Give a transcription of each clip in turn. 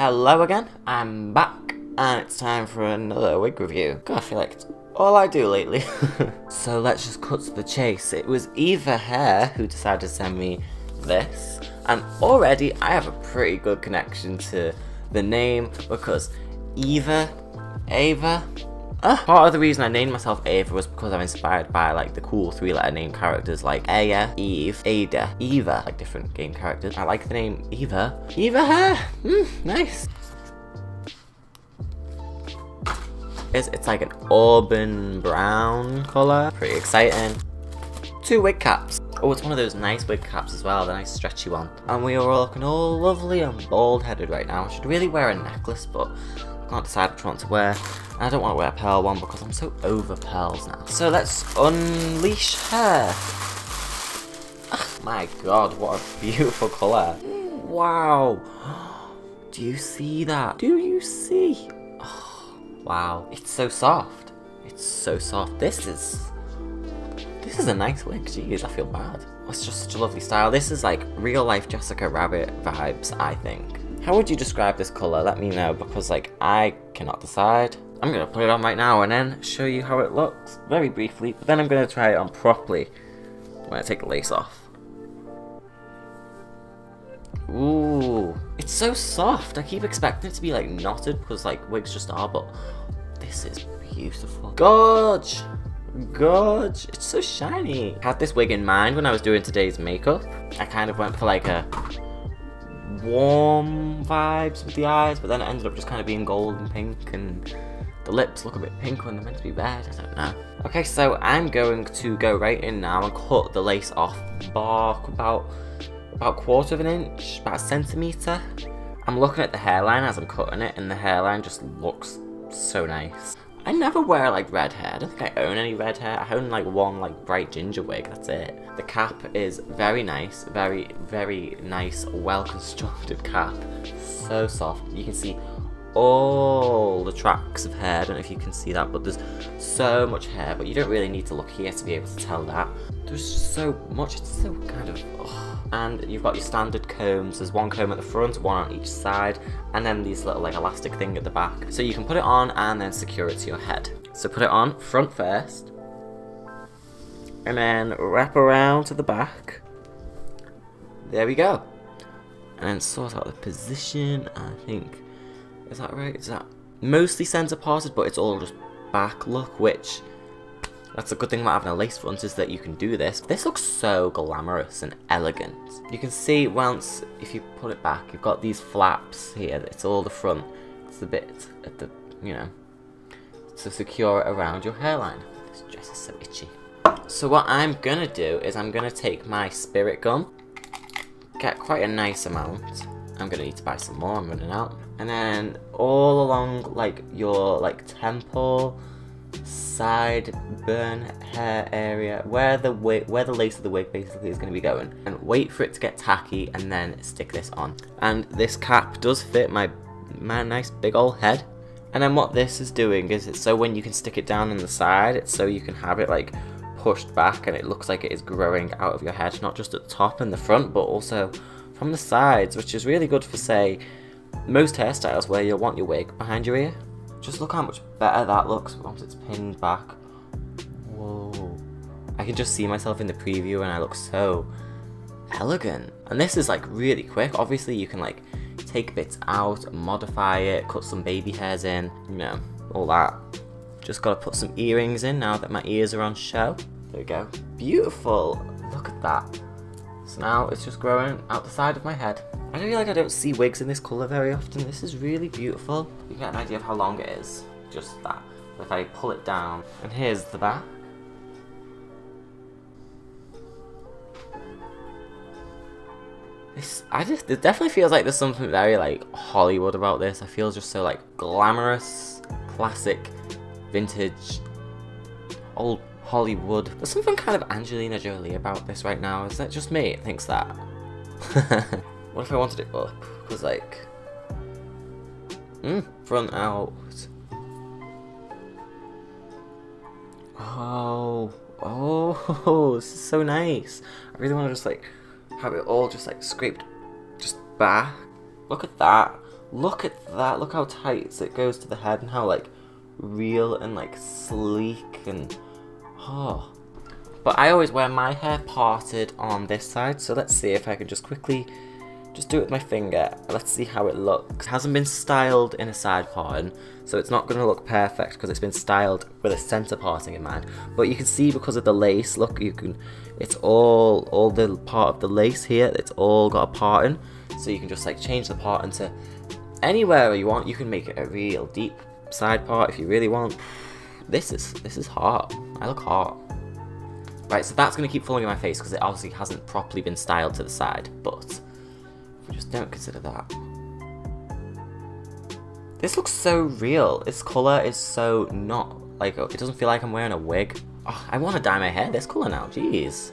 Hello again, I'm back, and it's time for another wig review. God, I feel like it's all I do lately. So let's just cut to the chase. It was Eva Hair who decided to send me this, and already I have a pretty good connection to the name because Eva, part of the reason I named myself Eva was because I'm inspired by like the cool 3-letter name characters like Aya, Eve, Ada, Eva, like different game characters. I like the name Eva. Eva Hair, nice. It's like an auburn brown colour, pretty exciting. 2 wig caps. Oh, it's one of those nice wig caps as well, the nice stretchy one. And we are all looking all lovely and bald headed right now. I should really wear a necklace, but I can't decide which one to wear. And I don't want to wear a pearl one because I'm so over pearls now. So let's unleash hair. Oh my god, what a beautiful colour. Wow. Do you see that? Do you see? Oh, wow. It's so soft. It's so soft. This is a nice wig. Jeez, I feel bad. It's just such a lovely style. This is like real life Jessica Rabbit vibes, I think. How would you describe this colour? Let me know, because like I cannot decide. I'm going to put it on right now and then show you how it looks very briefly, but then I'm going to try it on properly when I take the lace off. Ooh, it's so soft. I keep expecting it to be like knotted because like wigs just are, but this is beautiful. Gorge! Gorge! It's so shiny. I had this wig in mind when I was doing today's makeup. I kind of went for like a warm vibes with the eyes, but then it ended up just kind of being gold and pink, and the lips look a bit pink when they're meant to be red. I don't know. Okay, so I'm going to go right in now and cut the lace off bark about 1/4 of an inch, about 1 centimetre. I'm looking at the hairline as I'm cutting it, and the hairline just looks so nice. I never wear like red hair. I don't think I own any red hair. I own like one like bright ginger wig, that's it. The cap is very nice, very nice, well constructed cap. So soft. You can see all the tracks of hair. I don't know if you can see that, but there's so much hair, but you don't really need to look here to be able to tell that. There's just so much. It's so kind of and you've got your standard combs. There's 1 comb at the front, 1 on each side, and then these little like elastic thing at the back, so you can put it on and then secure it to your head. So put it on front first and then wrap around to the back. There we go. And then sort out the position. I think, is that right? Is that mostly center parted, but it's all just back look, which that's a good thing about having a lace front, is that you can do this. This looks so glamorous and elegant. You can see once, if you put it back, you've got these flaps here. It's all the front. It's the bit at the, you know, to secure it around your hairline. This dress is so itchy. So what I'm gonna do is I'm gonna take my spirit gum, get quite a nice amount. I'm gonna need to buy some more, I'm running out. And then all along like your like temple, side, burn hair area, where the lace of the wig basically is going to be going, and wait for it to get tacky and then stick this on. And this cap does fit my nice big old head. And then what this is doing is it's so when you can stick it down on the side, it's so you can have it like pushed back and it looks like it is growing out of your head, not just at the top and the front, but also from the sides, which is really good for, say, most hairstyles where you'll want your wig behind your ear. Just look how much better that looks once it's pinned back. Whoa. I can just see myself in the preview and I look so elegant. And this is like really quick. Obviously you can like take bits out, modify it, cut some baby hairs in, you know, all that. Just gotta put some earrings in now that my ears are on show. There we go. Beautiful. Look at that. So now it's just growing out the side of my head. I feel like I don't see wigs in this colour very often. This is really beautiful. You get an idea of how long it is. Just that. But if I pull it down, and here's the back. It definitely feels like there's something very like Hollywood about this. I feel just so like glamorous, classic, vintage, old Hollywood. There's something kind of Angelina Jolie about this right now. Is that just me that thinks that? What if I wanted it up? Because like, front out. Oh, this is so nice. I really want to just like have it all just like scraped just back. Look at that. Look at that, look how tight it goes to the head and how like real and like sleek and oh. But I always wear my hair parted on this side, so let's see if I can just quickly just do it with my finger. Let's see how it looks. It hasn't been styled in a side parting, so it's not going to look perfect because it's been styled with a center parting in mind. But you can see because of the lace, look, you can, it's all the part of the lace here, it's all got a parting, so you can just like change the parting to anywhere you want. You can make it a real deep side part if you really want. This is hot. I look hot. Right, so that's going to keep falling in my face because it obviously hasn't properly been styled to the side, but if we just don't consider that. This looks so real. Its colour is so not, like, it doesn't feel like I'm wearing a wig. Oh, I want to dye my hair this colour now, jeez.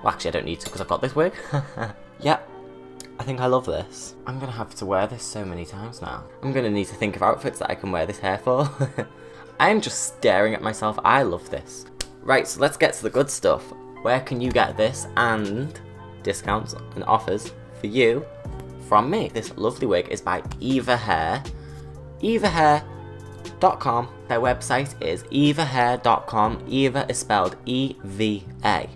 Well, actually I don't need to because I've got this wig. Yep, I think I love this. I'm going to have to wear this so many times now. I'm going to need to think of outfits that I can wear this hair for. I'm just staring at myself. I love this. Right, so let's get to the good stuff. Where can you get this and discounts and offers for you from me? This lovely wig is by Eva Hair. EvaHair.com. Their website is EvaHair.com. Eva is spelled E-V-A.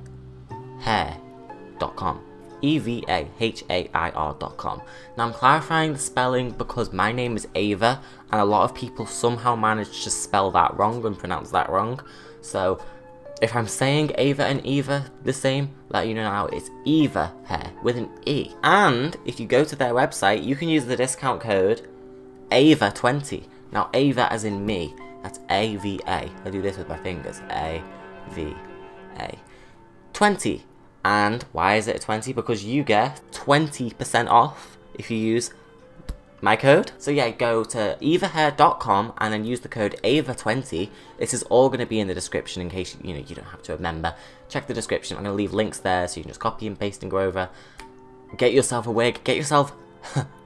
Hair.com. EvaHair.com. Now I'm clarifying the spelling because my name is Eva and a lot of people somehow manage to spell that wrong and pronounce that wrong. So if I'm saying Ava and Eva the same, let you know now it's Eva Hair with an E. And if you go to their website, you can use the discount code AVA20. Now Ava as in me, that's A-V-A. I do this with my fingers, A-V-A. 20. And why is it a 20? Because you get 20% off if you use my code. So yeah, go to evahair.com and then use the code AVA20. This is all going to be in the description in case you don't have to remember. Check the description. I'm going to leave links there so you can just copy and paste and go over. Get yourself a wig. Get yourself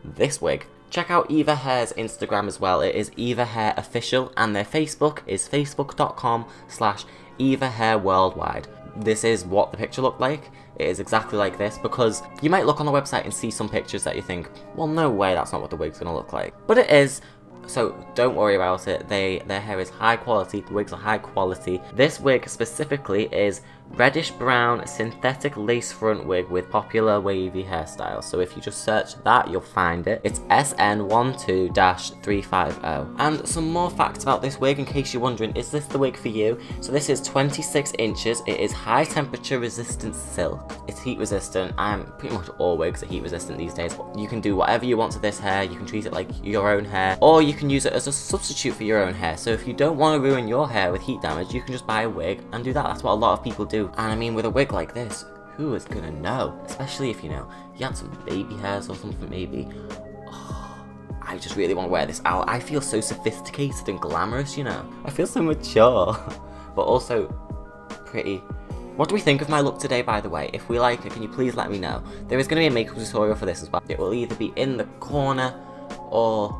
this wig. Check out Eva Hair's Instagram as well. It is Eva Hair Official and their Facebook is facebook.com/EvaHairWorldwide. This is what the picture looked like. It is exactly like this because you might look on the website and see some pictures that you think, well, no way, that's not what the wig's gonna look like. But it is, so don't worry about it. Their hair is high quality, the wigs are high quality. This wig specifically is reddish brown synthetic lace front wig with popular wavy hairstyles. So if you just search that, you'll find it. It's SN12-350. And some more facts about this wig in case you're wondering, is this the wig for you? So this is 26 inches. It is high temperature resistant silk. It's heat resistant. Pretty much all wigs are heat resistant these days. You can do whatever you want to this hair. You can treat it like your own hair, or you can use it as a substitute for your own hair. So if you don't want to ruin your hair with heat damage, you can just buy a wig and do that. That's what a lot of people do. And I mean, with a wig like this, who is gonna know? Especially if, you had some baby hairs or something maybe. Oh, I just really want to wear this out. I feel so sophisticated and glamorous, I feel so mature, but also pretty. What do we think of my look today, by the way? If we like it, can you please let me know? There is going to be a makeup tutorial for this as well. It will either be in the corner or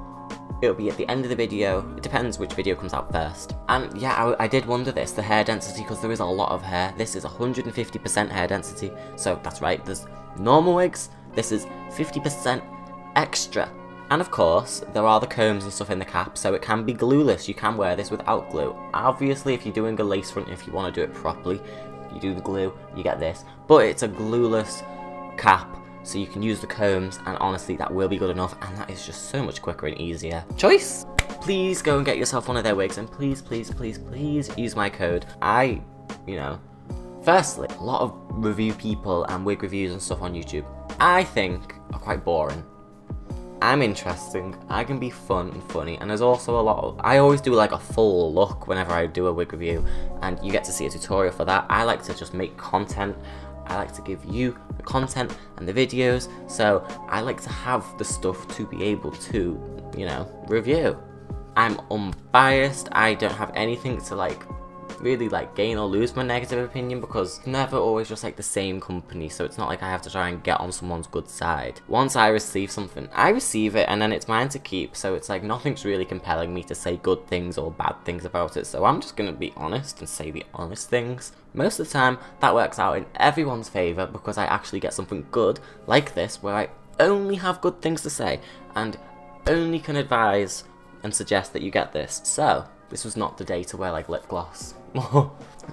it'll be at the end of the video. It depends which video comes out first. And yeah, I did wonder this, the hair density, because there is a lot of hair. This is 150% hair density. So that's right, there's normal wigs. This is 50% extra. And of course, there are the combs and stuff in the cap, so it can be glueless. You can wear this without glue. Obviously, if you're doing a lace front, if you want to do it properly, you do the glue, you get this. But it's a glueless cap, so you can use the combs, and honestly that will be good enough, and that is just so much quicker and easier choice. Please go and get yourself one of their wigs, and please use my code. Firstly, a lot of review people and wig reviews and stuff on YouTube I think are quite boring. I'm interesting, I can be fun and funny, and there's also a lot of, I always do like a full look whenever I do a wig review, and you get to see a tutorial for that. I like to just make content. I like to give you the content and the videos, so I like to have the stuff to be able to, review. I'm unbiased. I don't have anything to really gain or lose my negative opinion, because it's never always just the same company, so it's not like I have to try and get on someone's good side. Once I receive something, I receive it and then it's mine to keep, so it's nothing's really compelling me to say good things or bad things about it, so I'm just gonna be honest and say the honest things. Most of the time that works out in everyone's favour, because I actually get something good like this where I only have good things to say, and only can advise and suggest that you get this. So, this was not the day to wear like lip gloss.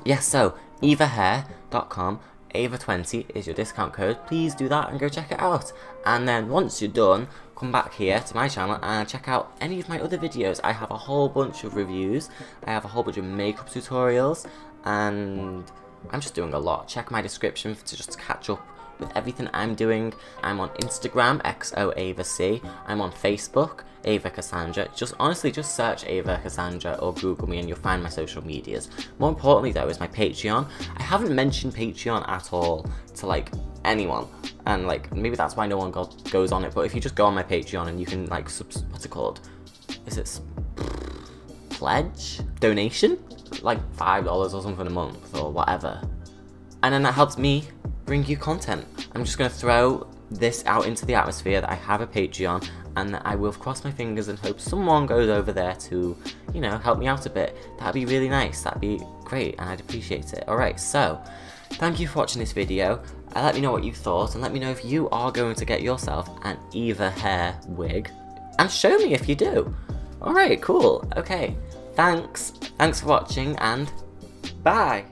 Yes, so EvaHair.com, Eva20 is your discount code. Please do that and go check it out. And then once you're done, come back here to my channel and check out any of my other videos. I have a whole bunch of reviews, I have a whole bunch of makeup tutorials, and I'm just doing a lot. Check my description to just catch up with everything I'm doing. I'm on Instagram, XOAvaC. I'm on Facebook, Eva Cassandra. Honestly, just search Eva Cassandra or Google me and you'll find my social medias. More importantly though is my Patreon. I haven't mentioned Patreon at all to like anyone, and like maybe that's why no one goes on it, but if you just go on my Patreon and you can like, what's it called? Is it pledge? Donation? Like $5 or something a month or whatever. And then that helps me bring you content. I'm just going to throw this out into the atmosphere that I have a Patreon, and that I will cross my fingers and hope someone goes over there to, you know, help me out a bit. That'd be really nice, that'd be great, and I'd appreciate it. Alright, so, thank you for watching this video. Let me know what you thought, and let me know if you are going to get yourself an Eva Hair wig, and show me if you do. Alright, cool, okay. Thanks for watching, and bye!